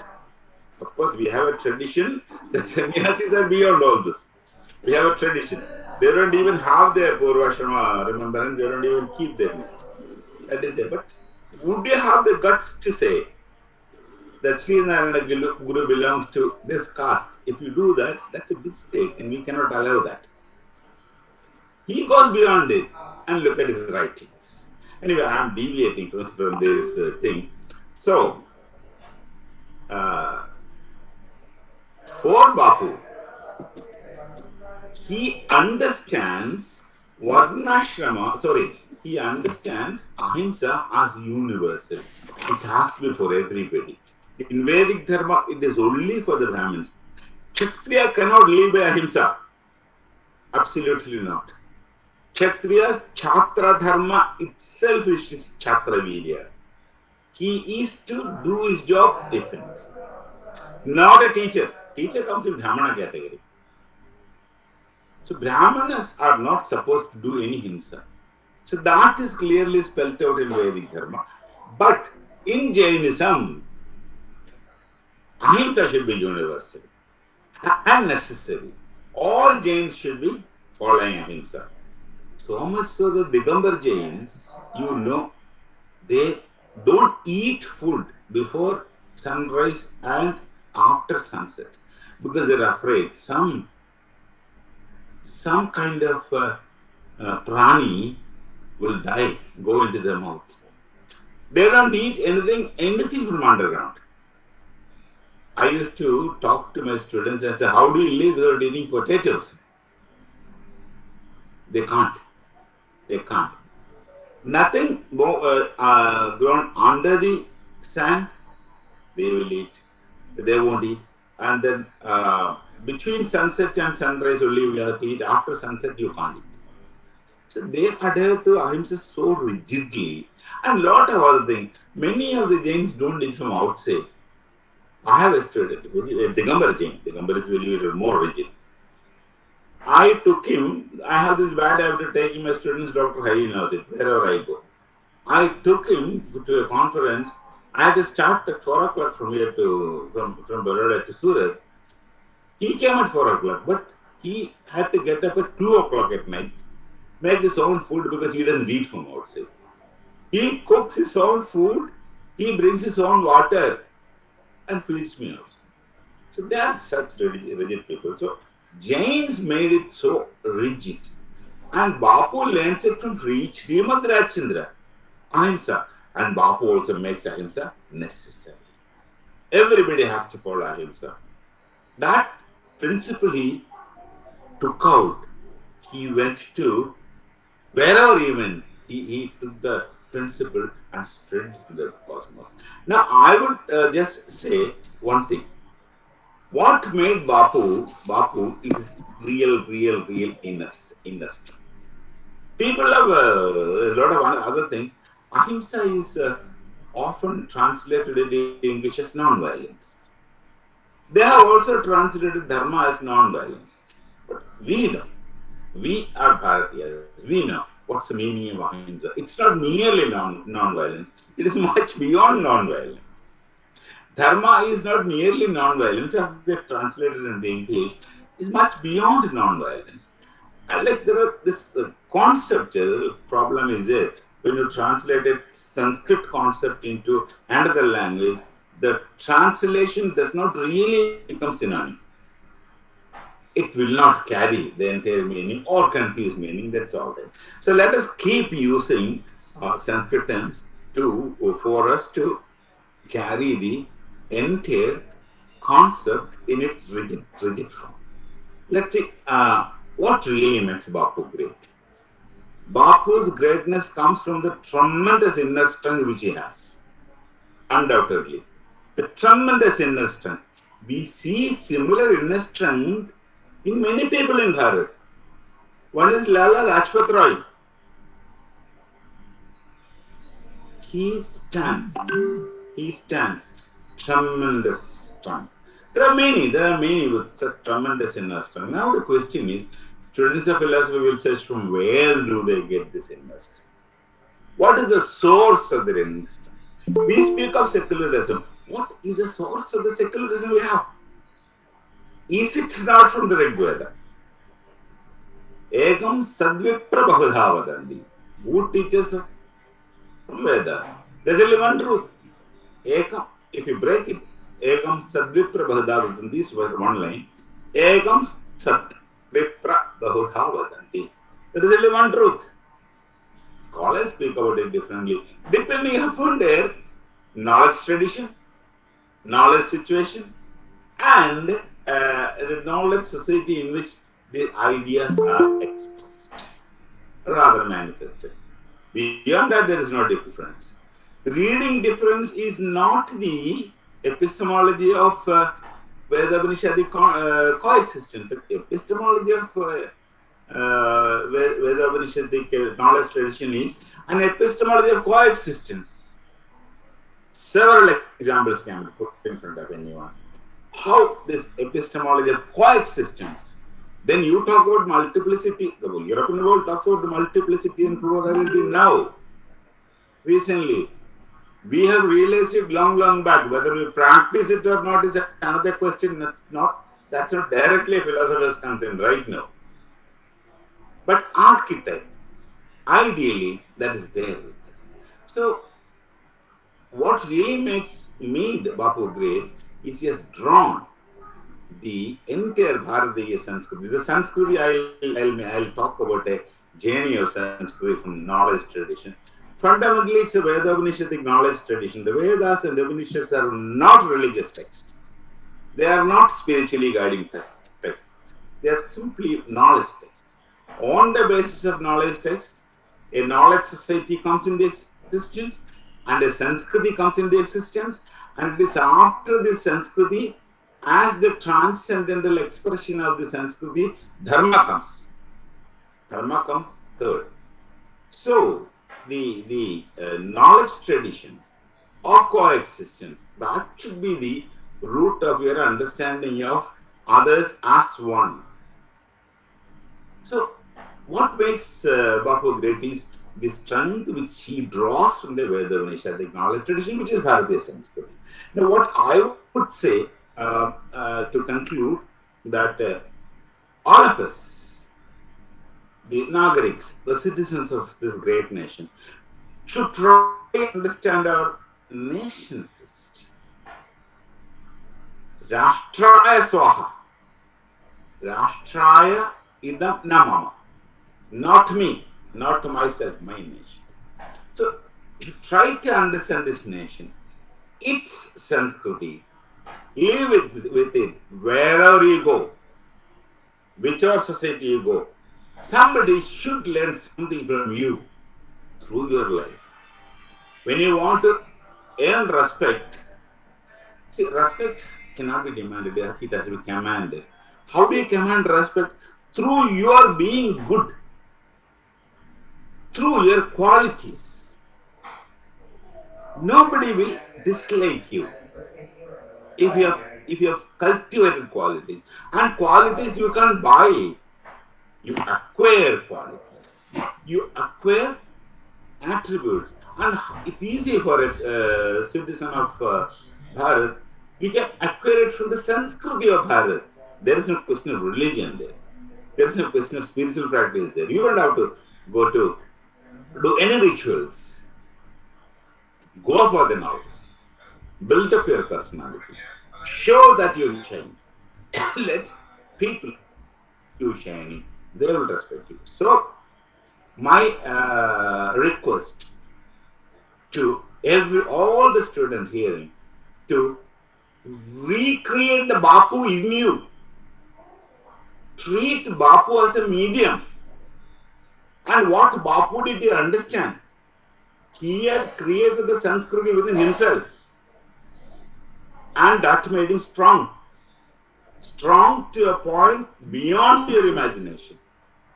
Of course, we have a tradition that sannyasis are beyond all this. We have a tradition. They don't even have their Purvashrama remembrance, they don't even keep their names. That is there. But would you have the guts to say that Sri Narayana Guru belongs to this caste? If you do that, that's a mistake, and we cannot allow that. He goes beyond it, and look at his writings. Anyway, I am deviating from this thing. So, for Bapu, he understands he understands Ahimsa as universal. It has to be for everybody. In Vedic Dharma, it is only for the Brahmins. Kshatriya cannot live by Ahimsa. Absolutely not. Kshatriya's Chhatra Dharma itself is Chhatra Virya. He is to do his job differently. Not a teacher. Teacher comes in Brahmana category. So Brahmanas are not supposed to do any himsa. So that is clearly spelled out in Vedic Dharma. But in Jainism, ahimsa should be universal and necessary. All Jains should be following ahimsa. So much so that Digambar Jains, they don't eat food before sunrise and after sunset because they're afraid some kind of prani will die, go into their mouth. They don't eat anything from underground. I used to talk to my students and say, how do you live without eating potatoes? They can't. Nothing grown under the sand, they will eat. They won't eat. And then between sunset and sunrise only we have to eat. After sunset you can't eat. So they adhere to ahimsa so rigidly. And lot of other things. Many of the Jains don't eat from outside. I have a student, Digambar Jain. Digambar is very more rigid. I took him, I have this bad habit of taking my students, Dr. Hari knows it, wherever I go. I took him to a conference. I had to start at 4 o'clock from here from Baroda to Surat. He came at 4 o'clock, but he had to get up at 2 o'clock at night, make his own food because he doesn't eat from outside. He cooks his own food, he brings his own water and feeds me also. So they are such rigid people. So Jains made it so rigid. And Bapu learns it from Srimad Rajchandra, Ahimsa. And Bapu also makes Ahimsa necessary. Everybody has to follow Ahimsa. That principle he took out. He went to wherever he went, he took the principle and spread it to the cosmos. Now, I would just say one thing. What made Bapu is real inner strength. People have a lot of other things. Ahimsa is often translated into English as non-violence. They have also translated Dharma as non-violence. But we know, we are Bharatheeyas, we know what's the meaning of Ahimsa. It's not merely non-violence, it is much beyond non-violence. Dharma is not merely non-violence, as they translated into English, is much beyond non-violence. And like there are this conceptual problem is it, when you translate a Sanskrit concept into another language, the translation does not really become synonym. It will not carry the entire meaning or confuse meaning, that's all right. So let us keep using Sanskrit terms for us to carry the entire concept in its rigid form. Let's see what really makes Bapu great. Bapu's greatness comes from the tremendous inner strength which he has. Undoubtedly. The tremendous inner strength. We see similar inner strength in many people in Bharat. One is Lala Rajpat Roy. He stands. Tremendous strength. There are many with such tremendous inner strength. Now the question is, students of philosophy will search from where do they get this inner strength? What is the source of their inner strength? We speak of secularism. What is the source of the secularism we have? Is it not from the Rig Veda? Ekam sadvipra bahudha vadanti. Who teaches us? From Vedas. There's only one truth. Ekam. If you break it, Ekam sadvipra bahudha vadanti is one line. Ekam sat vipra bahudha vadanti. There is only one truth. Scholars speak about it differently, depending upon their knowledge tradition, knowledge situation, and the knowledge society in which the ideas are expressed, rather manifested. Beyond that, there is no difference. Reading difference is not the epistemology of Veda-Upanishadic coexistence. The epistemology of Veda-Upanishadic knowledge tradition is an epistemology of coexistence. Several examples can be put in front of anyone. How this epistemology of coexistence, then you talk about multiplicity. The European world talks about multiplicity and plurality now. Recently, we have realized it long back. Whether we practice it or not is another question. That's not directly a philosopher's concern right now. But archetype, ideally, that is there with us. So, what really makes me Bapu great is he has drawn the entire Bharatheeya Sanskriti. The Sanskriti, I'll talk about a journey of Sanskriti from knowledge tradition. Fundamentally, it's a Veda-Upanishadic knowledge tradition. The Vedas and Upanishads are not religious texts. They are not spiritually guiding texts. They are simply knowledge texts. On the basis of knowledge texts, a knowledge society comes into existence and a Sanskriti comes into existence, and it is after the Sanskriti, as the transcendental expression of the Sanskriti, Dharma comes. Dharma comes third. So, the knowledge tradition of coexistence, that should be the root of your understanding of others as one. So, what makes Bapu great is the strength which he draws from the Veda Upanishad, the knowledge tradition, which is Bharatheeyam Sanskrit. Now, what I would say to conclude that all of us, the Nagariks, the citizens of this great nation, should try to understand our nation first. Rashtraya Swaha. Rashtraya idam namama. Not me, not myself, my nation. So, try to understand this nation, its Sanskriti, live with it wherever you go, whichever society you go. Somebody should learn something from you through your life. When you want to earn respect, see, respect cannot be demanded, it has to be commanded. How do you command respect? Through your being good, through your qualities. Nobody will dislike you if you have cultivated qualities. And qualities you can't buy. You acquire qualities. You acquire attributes. And it's easy for a citizen of Bharat. You can acquire it from the Sanskriti of Bharat. There is no question of religion there. There is no question of spiritual practice there. You don't have to go to do any rituals. Go for the knowledge. Build up your personality. Show that you shine. Let people see you shining. They will respect you. So, my request to all the students hearing to recreate the Bapu in you. Treat Bapu as a medium. And what Bapu did you understand? He had created the Sanskriti within himself. And that made him strong. Strong to a point beyond your imagination.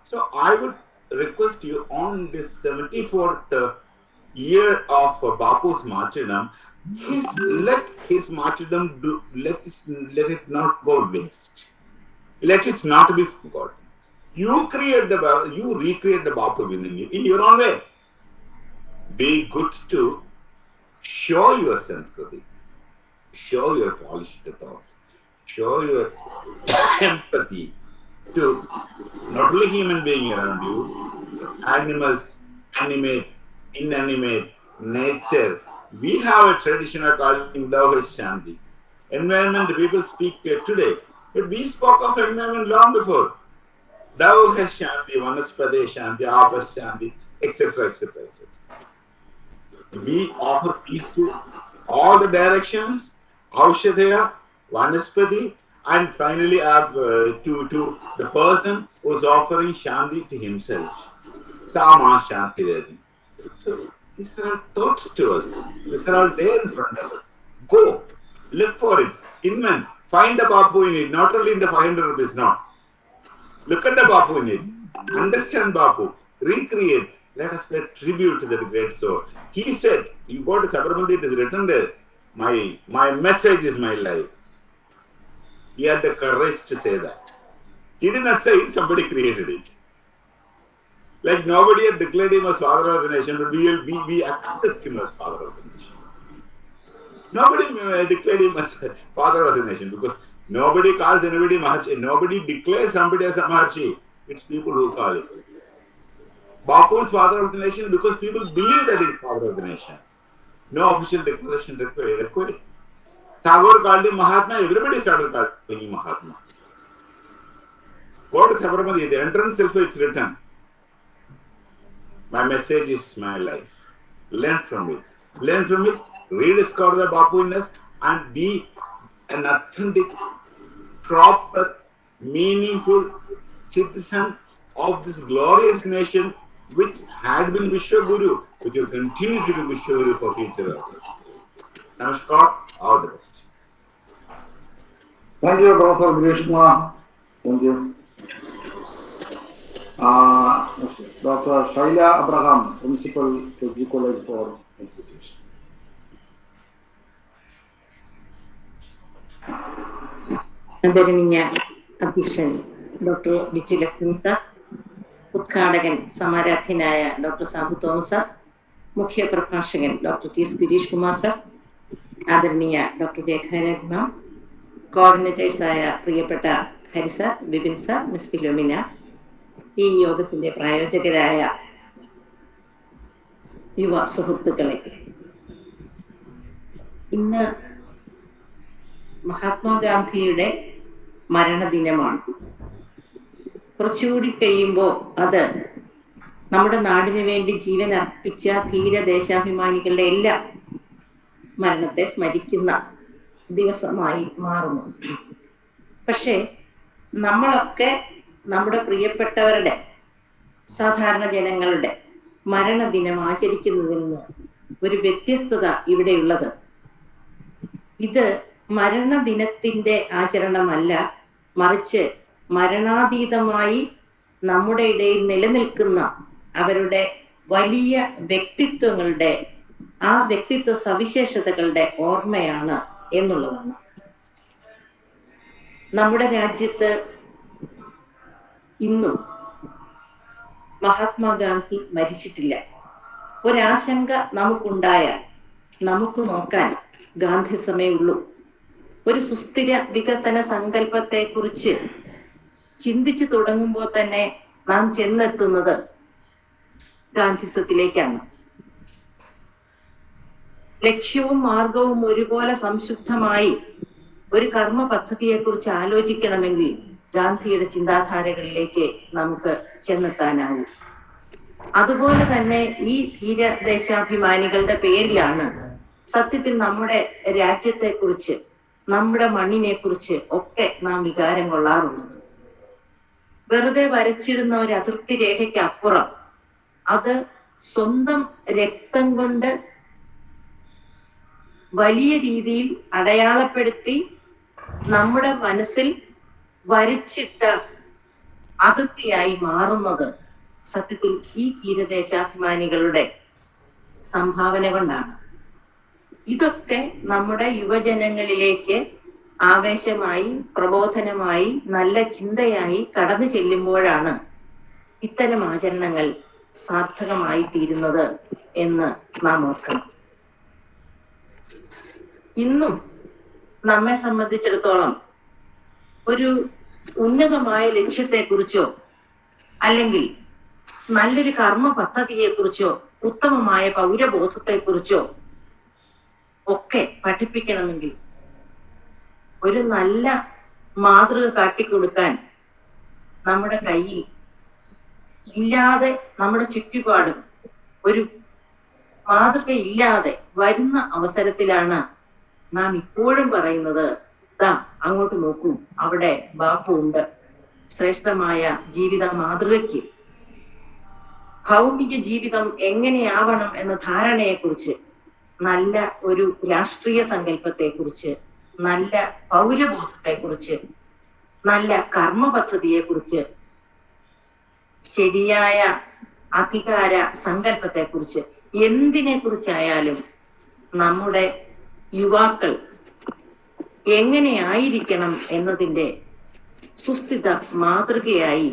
So I would request you on this 74th year of Bapu's martyrdom, let his martyrdom let it not go waste. Let it not be forgotten. You recreate the Bapu within you in your own way. Be good to show your Sanskriti, show your polished thoughts, show your empathy to not only human beings around you, animals, animate, inanimate, nature. We have a tradition of calling Thou is Shanti. Environment, people speak today, but we spoke of environment long before. Thou has Shanti, Vanaspade Shanti, Apas Shanti, etc., etc., etc. We offer peace to all the directions, Aushadhaya, Vanaspati, and finally to the person who is offering Shanti to himself. Sama Shanti. So these are all taught to us. These are all there in front of us. Go, look for it, invent, find the Bapu in it, not only in the 500 rupees note. Look at the Bapu in it, understand Bapu, recreate. Let us pay tribute to that great soul. He said, you go to Sabarmati, it is written there, my message is my life. He had the courage to say that. He did not say it, somebody created it. Like nobody had declared him as father of the nation, but we accept him as father of the nation. Nobody declared him as father of the nation because nobody calls anybody Maharshi. Nobody declares somebody as a Maharshi. It's people who call it. Bapu is father of the nation because people believe that he is father of the nation. No official declaration required. Tagore called him Mahatma, everybody started calling him Mahatma. Go to Sabarmati, the entrance itself it's written. My message is my life. Learn from it. Learn from it, rediscover the Bapu in us, and be an authentic, proper, meaningful citizen of this glorious nation which had been Vishwaguru, which will continue to be Vishwaguru for future also. Namaskar, all the best. Thank you, Professor Grishma. Thank you. Dr. Shaila Abraham, Principal to G College for Execution. ആദരണീയ അധ്യക്ഷൻ doctor Biju Lakshman sir, ഉദ്ഘാടകൻ സമാരാധ്യനായ doctor Sabu Thomas sir, മുഖ്യ പ്രഭാഷകൻ doctor T S Girish Kumar sir, ആദരണീയ doctor Rekharaj ma'am, കോർഡിനേറ്റേഴ്സായ പ്രിയപ്പെട്ട Hari sir, Bipin sir, miss Philomina, ഈ യോഗത്തിൻ്റെ പ്രായോജകരായ യുവ സുഹൃത്തുക്കളെ, ഇന്ന് മഹാത്മാഗാന്ധിയുടെ മരണദിനമാണ്. കുറച്ചുകൂടി കഴിയുമ്പോൾ അത് നമ്മുടെ നാടിനു വേണ്ടി ജീവൻ അർപ്പിച്ച ധീര ദേശാഭിമാനികളുടെ എല്ലാ മരണത്തെ സ്മരിക്കുന്ന ദിവസമായി മാറുന്നു. പക്ഷേ നമ്മളൊക്കെ നമ്മുടെ പ്രിയപ്പെട്ടവരുടെ, സാധാരണ ജനങ്ങളുടെ മരണദിനം ആചരിക്കുന്നതിൽ നിന്ന് ഒരു വ്യത്യസ്തത ഇവിടെയുള്ളത്, ഇത് മരണദിനത്തിൻ്റെ ആചരണമല്ല, മറിച്ച് മരണാതീതമായി നമ്മുടെ ഇടയിൽ നിലനിൽക്കുന്ന അവരുടെ വലിയ വ്യക്തിത്വങ്ങളുടെ, ആ വ്യക്തിത്വ സവിശേഷതകളുടെ ഓർമ്മയാണ് എന്നുള്ളതാണ്. നമ്മുടെ രാജ്യത്ത് ഇന്നും മഹാത്മാഗാന്ധി മരിച്ചിട്ടില്ല. ഒരാശങ്ക നമുക്കുണ്ടായാൽ നമുക്ക് നോക്കാൻ ഗാന്ധി സമയമുള്ളൂ. ഒരു സുസ്ഥിര വികസന സങ്കല്പത്തെക്കുറിച്ച് ചിന്തിച്ചു തുടങ്ങുമ്പോൾ തന്നെ നാം ചെന്നെത്തുന്നത് ഗാന്ധിസത്തിലേക്കാണ്. ലക്ഷ്യവും മാർഗവും ഒരുപോലെ സംശുദ്ധമായി ഒരു കർമ്മ പദ്ധതിയെക്കുറിച്ച് ആലോചിക്കണമെങ്കിൽ ഗാന്ധിയുടെ ചിന്താധാരകളിലേക്ക് നമുക്ക് ചെന്നെത്താനാവും. അതുപോലെ തന്നെ ഈ ധീര ദേശാഭിമാനികളുടെ പേരിലാണ് സത്യത്തിൽ നമ്മുടെ രാജ്യത്തെക്കുറിച്ച്, നമ്മുടെ മണ്ണിനെ കുറിച്ച് ഒക്കെ നാം വികാരം കൊള്ളാറുള്ളത്. വെറുതെ വരച്ചിടുന്ന ഒരു അതിർത്തി രേഖയ്ക്ക് അപ്പുറം അത് സ്വന്തം രക്തം കൊണ്ട് വലിയ രീതിയിൽ അടയാളപ്പെടുത്തി നമ്മുടെ മനസ്സിൽ വരച്ചിട്ട അതിർത്തിയായി മാറുന്നത് സത്യത്തിൽ ഈ ധീരദേശാഭിമാനികളുടെ സംഭാവന കൊണ്ടാണ്. ഇതൊക്കെ നമ്മുടെ യുവജനങ്ങളിലേക്ക് ആവേശമായി, പ്രബോധനമായി, നല്ല ചിന്തയായി കടന്നു ചെല്ലുമ്പോഴാണ് ഇത്തരം ആചരണങ്ങൾ സാർത്ഥകമായി തീരുന്നത് എന്ന് നാം ഓർക്കണം. ഇന്നും നമ്മെ സംബന്ധിച്ചിടത്തോളം ഒരു ഉന്നതമായ ലക്ഷ്യത്തെക്കുറിച്ചോ അല്ലെങ്കിൽ നല്ലൊരു കർമ്മ പദ്ധതിയെക്കുറിച്ചോ ഉത്തമമായ പൗരബോധത്തെക്കുറിച്ചോ ഒക്കെ പഠിപ്പിക്കണമെങ്കിൽ ഒരു നല്ല മാതൃക കാട്ടിക്കൊടുക്കാൻ നമ്മുടെ കയ്യിൽ ഇല്ലാതെ, നമ്മുടെ ചുറ്റുപാടും ഒരു മാതൃക ഇല്ലാതെ വരുന്ന അവസരത്തിലാണ് നാം ഇപ്പോഴും പറയുന്നത്, ദാ അങ്ങോട്ട് നോക്കൂ, അവിടെ ബാപ്പു ഉണ്ട്. ശ്രേഷ്ഠമായ ജീവിത മാതൃകയ്ക്ക്, ഭൗമിക ജീവിതം എങ്ങനെയാവണം എന്ന ധാരണയെക്കുറിച്ച്, നല്ല ഒരു രാഷ്ട്രീയ സങ്കല്പത്തെക്കുറിച്ച്, നല്ല പൗരബോധത്തെക്കുറിച്ച്, നല്ല കർമ്മ പദ്ധതിയെക്കുറിച്ച്, ശരിയായ അധികാര സങ്കല്പത്തെക്കുറിച്ച്, എന്തിനെ കുറിച്ചായാലും നമ്മുടെ യുവാക്കൾ എങ്ങനെയായിരിക്കണം എന്നതിൻ്റെ സുസ്ഥിത മാതൃകയായി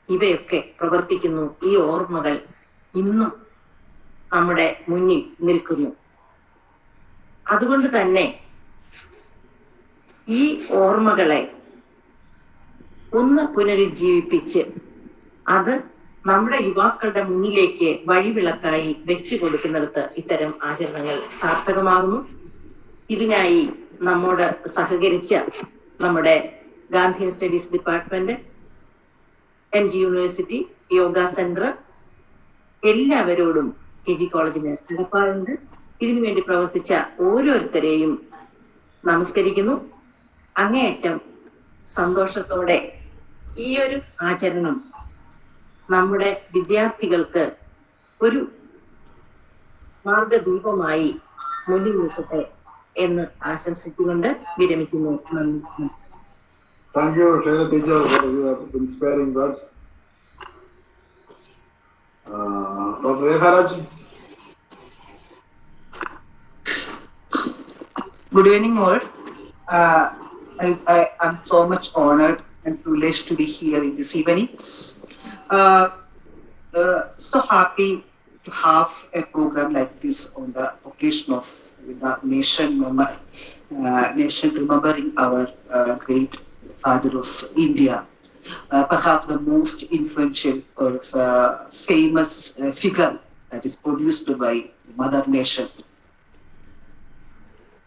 ഇവയൊക്കെ പ്രവർത്തിക്കുന്നു. ഈ ഓർമ്മകൾ ഇന്നും നമ്മുടെ മുന്നിൽ നിൽക്കുന്നു. അതുകൊണ്ട് തന്നെ ഈ ഓർമ്മകളെ ഒന്ന് പുനരുജ്ജീവിപ്പിച്ച് അത് നമ്മുടെ യുവാക്കളുടെ മുന്നിലേക്ക് വഴിവിളക്കായി വെച്ചു കൊടുക്കുന്നിടത്ത് ഇത്തരം ആചരണങ്ങൾ സാർത്ഥകമാകുന്നു. ഇതിനായി നമ്മോട് സഹകരിച്ച നമ്മുടെ Gandhian studies department, MG university, yoga centre, എല്ലാവരോടും KG കോളേജിന് കടപ്പാടുണ്ട്. ഇതിനുവേണ്ടി പ്രവർത്തിച്ച ഓരോരുത്തരെയും നമസ്കരിക്കുന്നു. അങ്ങേയറ്റം സന്തോഷത്തോടെ ഈ ഒരു ആചരണം നമ്മുടെ വിദ്യാർത്ഥികൾക്ക് ഒരു മാർഗദീപമായി മുന്നിൽ നിൽക്കട്ടെ എന്ന് ആശംസിച്ചുകൊണ്ട് വിരമിക്കുന്നു. നന്ദി, നമസ്കാരം. Thank you, Shaila teacher, for your inspiring words. Dr. Rekharaj. Good evening, all. I'm so much honored and privileged to be here in this evening. So happy to have a program like this on the occasion of the nation remembering our great father of India, perhaps the most influential or famous figure that is produced by Mother Nation.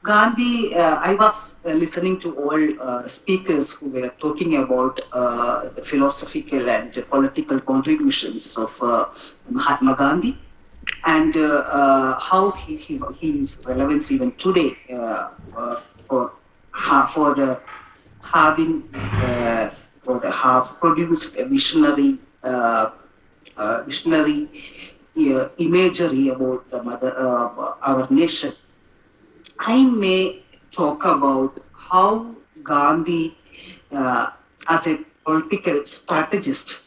Gandhi, I was listening to all speakers who were talking about the philosophical and political contributions of Mahatma Gandhi and his relevance even today for having have produced a visionary imagery about the mother our nation. I may talk about how Gandhi, as a political strategist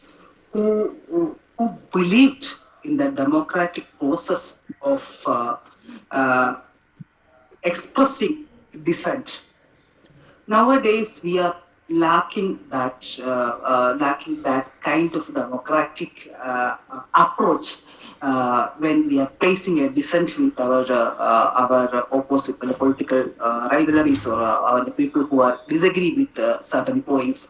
who believed in the democratic process of expressing dissent. Nowadays, we are lacking that kind of democratic approach when we are facing a dissent with our opposite political rivalries or the people who are disagree with certain points.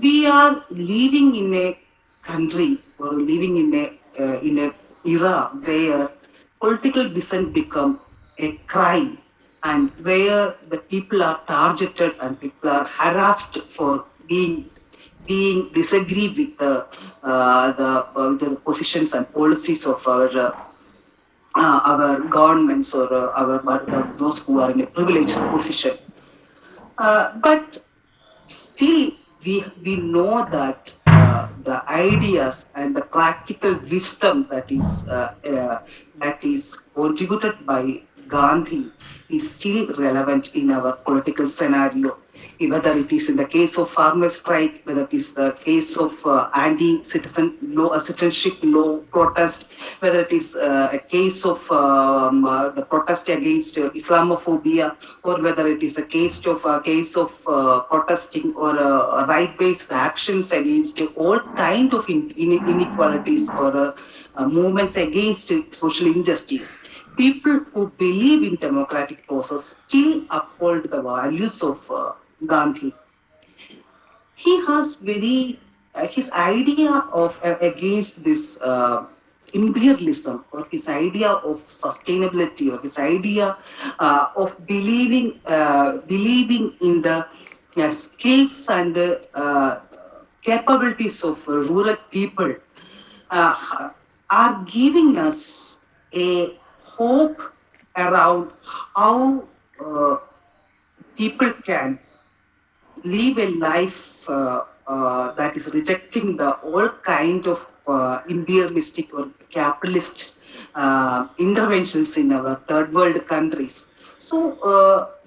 We are living in a country or living in a era where political dissent become a crime and where the people are targeted and people are harassed for being disagree with the positions and policies of our governments or those who are in a privileged position. But still, we know that the ideas and the practical wisdom that is contributed by Gandhi is still relevant in our political scenario. Whether it is in the case of farmer strike, whether it is the case of citizenship law protest, whether it is a case of the protest against Islamophobia, or whether it is a case of protesting or right-based actions against all kind of inequalities or movements against social injustice. People who believe in democratic process still uphold the values of Gandhi. He has his idea of against this imperialism, or his idea of sustainability, or his idea of believing in the skills and capabilities of rural people are giving us a hope around how people can live a life that is rejecting the all kind of imperialistic or capitalist interventions in our third world countries. So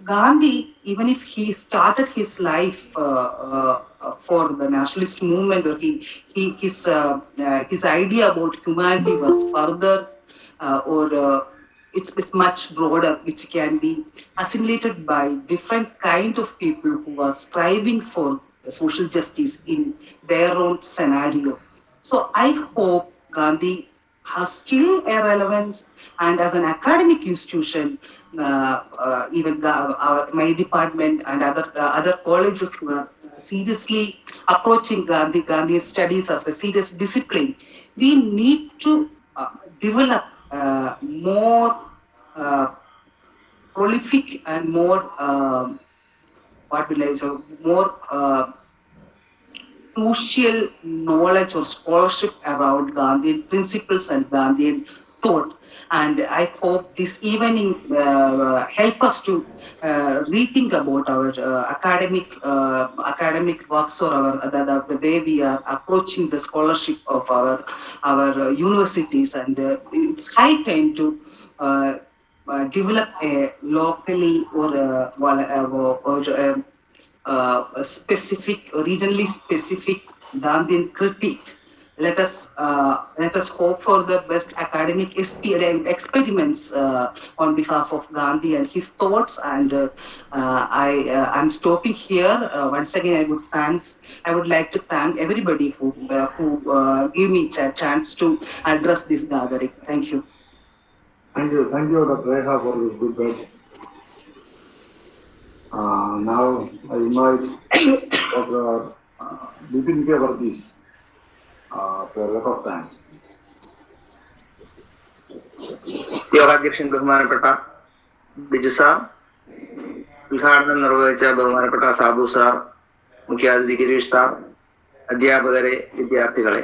Gandhi, even if he started his life for the nationalist movement, or his idea about humanity was further it's much broader, which can be assimilated by different kind of people who are striving for social justice in their own scenario. So I hope Gandhi has still a relevance, and as an academic institution, even my department and other colleges who are seriously approaching Gandhi studies as a serious discipline, we need to develop more prolific and more more crucial knowledge or scholarship around Gandhian principles and Gandhian thought. And I hope this evening help us to rethink about our academic works or the way we are approaching the scholarship of our universities. And it's high time to develop a locally or a specific, regionally specific Gandhian critique let us hope for the best academic experiments on behalf of Gandhi and his thoughts. And I'm stopping here. Once again, I would like to thank everybody who give me a chance to address this gathering. Thank you. Thank you, Dr. Reha, for this good work. Now I invite Dr. Bipin K. Varghese for a lot of thanks. യോഗാധ്യക്ഷൻ ബഹുമാനപ്പെട്ട Biju sir, ഉദ്ഘാടനം നിർവഹിച്ച ബഹുമാനപ്പെട്ട Sabu sir, മുഖ്യാതിഥി Girish sir, അധ്യാപകരെ, വിദ്യാർത്ഥികളെ,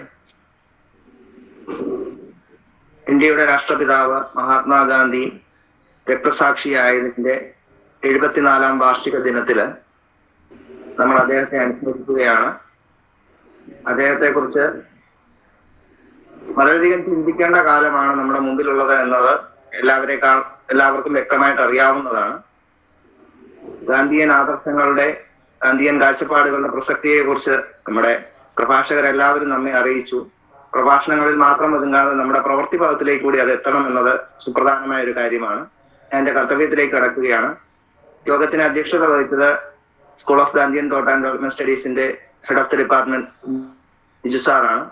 ഇന്ത്യയുടെ രാഷ്ട്രപിതാവ് മഹാത്മാഗാന്ധി രക്തസാക്ഷിയായതിന്റെ 74ാം വാർഷിക ദിനത്തില് നമ്മൾ അദ്ദേഹത്തെ അനുസ്മരിക്കുകയാണ്. അദ്ദേഹത്തെ കുറിച്ച് വളരെയധികം ചിന്തിക്കേണ്ട കാലമാണ് നമ്മുടെ മുമ്പിലുള്ളത് എന്നത് എല്ലാവർക്കും വ്യക്തമായിട്ട് അറിയാവുന്നതാണ്. ഗാന്ധിയൻ ആദർശങ്ങളുടെ, ഗാന്ധിയൻ കാഴ്ചപ്പാടുകളുടെ പ്രസക്തിയെ കുറിച്ച് നമ്മുടെ പ്രഭാഷകരെല്ലാവരും നമ്മെ അറിയിച്ചു. പ്രഭാഷണങ്ങളിൽ മാത്രം ഒതുങ്ങാതെ നമ്മുടെ പ്രവൃത്തി പദത്തിലേക്ക് കൂടി അത് എത്തണം എന്നത് സുപ്രധാനമായ ഒരു കാര്യമാണ്. ഞാൻ എന്റെ കർത്തവ്യത്തിലേക്ക് കടക്കുകയാണ്. യോഗത്തിന് അധ്യക്ഷത വഹിച്ചത് school of Gandhian thought and development സ്റ്റഡീസിന്റെ head of the department Biju സാറാണ്.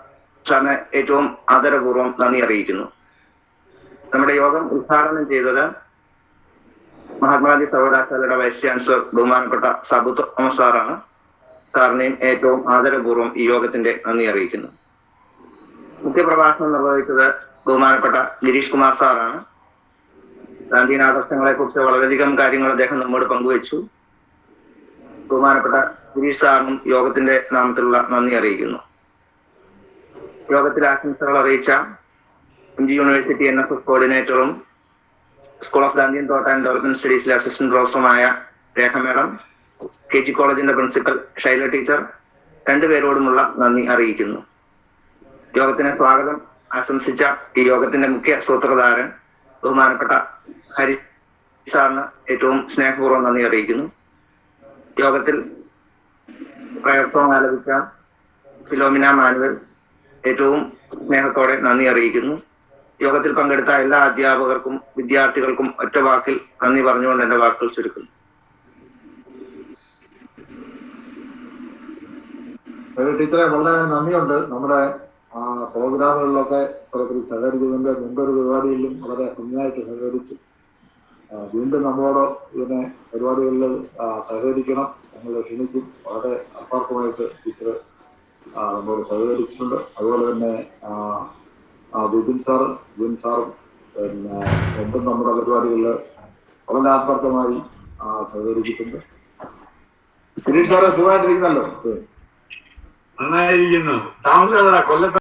സാറിന് ഏറ്റവും ആദരപൂർവ്വം നന്ദി അറിയിക്കുന്നു. നമ്മുടെ യോഗം ഉദ്ഘാടനം ചെയ്തത് മഹാത്മാഗാന്ധി സർവകലാശാലയുടെ വൈസ് ചാൻസലർ ബഹുമാനപ്പെട്ട സാബു തോമസ് സാറാണ്. സാറിനെയും ഏറ്റവും ആദരപൂർവ്വം ഈ യോഗത്തിന്റെ നന്ദി അറിയിക്കുന്നു. മുഖ്യപ്രഭാഷണം നിർവഹിച്ചത് ബഹുമാനപ്പെട്ട ഗിരീഷ് കുമാർ സാറാണ്. ഗാന്ധിയൻ ആദർശങ്ങളെ കുറിച്ച് വളരെയധികം കാര്യങ്ങൾ അദ്ദേഹം നമ്മോട് പങ്കുവച്ചു. ബഹുമാനപ്പെട്ട ഗിരീഷ് സാറിനും യോഗത്തിന്റെ നാമത്തിലുള്ള നന്ദി അറിയിക്കുന്നു. യോഗത്തിൽ ആശംസകൾ അറിയിച്ച MG യൂണിവേഴ്സിറ്റി NSS കോർഡിനേറ്ററും school of Gandhian thought and development സ്റ്റഡീസിലെ അസിസ്റ്റന്റ് പ്രൊഫസറുമായ രേഖ മേഡം, KG കോളേജിന്റെ പ്രിൻസിപ്പൽ ഷൈല ടീച്ചർ, രണ്ടുപേരോടുമുള്ള നന്ദി അറിയിക്കുന്നു. യോഗത്തിന് സ്വാഗതം ആശംസിച്ച ഈ യോഗത്തിന്റെ മുഖ്യ സൂത്രധാരൻ ബഹുമാനപ്പെട്ട ഹരി സാറിന് ഏറ്റവും സ്നേഹപൂർവ്വം നന്ദി അറിയിക്കുന്നു. യോഗത്തിൽ പ്രയർ സോങ് ആലപിച്ച ഫിലോമിന മാനുവൽ ഏറ്റവും സ്നേഹത്തോടെ നന്ദി അറിയിക്കുന്നു. യോഗത്തിൽ പങ്കെടുത്ത എല്ലാ അധ്യാപകർക്കും വിദ്യാർത്ഥികൾക്കും ഒറ്റ വാക്കിൽ നന്ദി പറഞ്ഞുകൊണ്ട് എന്റെ വാക്കുകൾ ചുരുക്കുന്നു. ടീച്ചറെ വളരെ നന്ദിയുണ്ട്. നമ്മുടെ പ്രോഗ്രാമുകളിലൊക്കെ ഇത്തരത്തിൽ സഹകരിക്കുന്നതിന്റെ മുമ്പൊരു പരിപാടിയിലും വളരെ ഭംഗിയായിട്ട് സഹകരിച്ചു. വീണ്ടും നമ്മളോട് ഇതിനെ പരിപാടികളിൽ സഹകരിക്കണം ഞങ്ങൾ ക്ഷണിക്കും. വളരെ ആത്മാർത്ഥമായിട്ട് ടീച്ചർ നമ്മളോട് സഹകരിച്ചിട്ടുണ്ട്. അതുപോലെ തന്നെ ബിപിൻ സാറും പിന്നെ എന്തും നമ്മുടെ പരിപാടികളിൽ വളരെ ആത്മാർത്ഥമായി സഹകരിച്ചിട്ടുണ്ട്. ഗിരീഷ് സാറ് സുഖമായിട്ടിരിക്കുന്നല്ലോ? നന്നായിരിക്കുന്നു. താമസം എവിടെ? കൊല്ലത്ത്